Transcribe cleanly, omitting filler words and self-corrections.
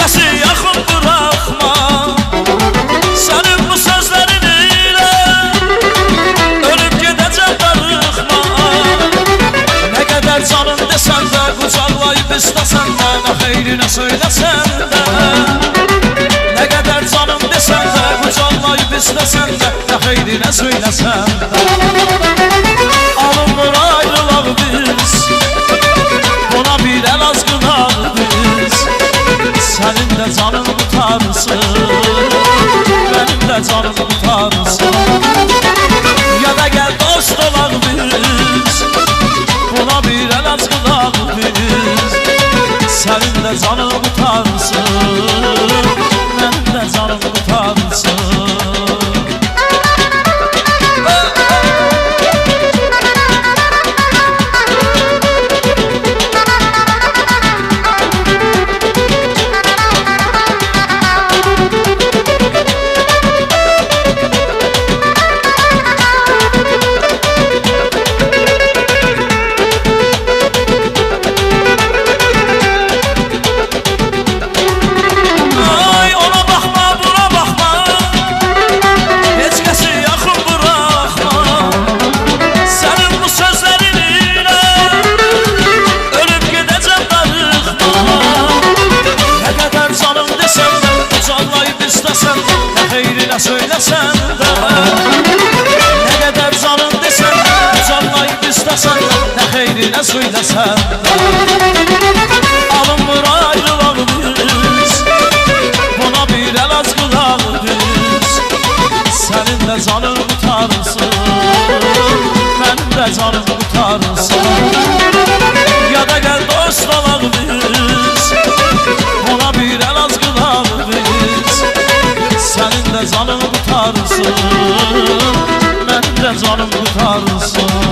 kəsi yaxın buraxma. Sənin bu sözlərin ilə ölüb gedəcəm darıxma. Nə qədər canım desən də, qucaqlayıb istəsən də, nə xeyrinə söyləsən də. Nə qədər canım desən də, qucaqlayıb istəsən də, nə xeyrinə söyləsən də. Alınmır ayrılaq biz, buna bir əl azqınaq biz. Sənin də canın qutarsın, mənim də canım qutarsın. Ya da gəl dost olaq biz, buna bir əl azqınaq biz. Sənin də canın qutarsın, mənim də canım qutarsın. Söyləsən də, nə qədər canım desən də, canlayıb istəsən də, nə xeyrinə söyləsən də. Alınmır ayrılaq biz, buna bir əl azqılaq biz. Sənin də canın qutarsın, mənim də canım qutarsın. Ya da gəl dost olaq biz, buna bir əl azqılaq biz. Sənin də canım qutarsın, mənim də canım qutarsın.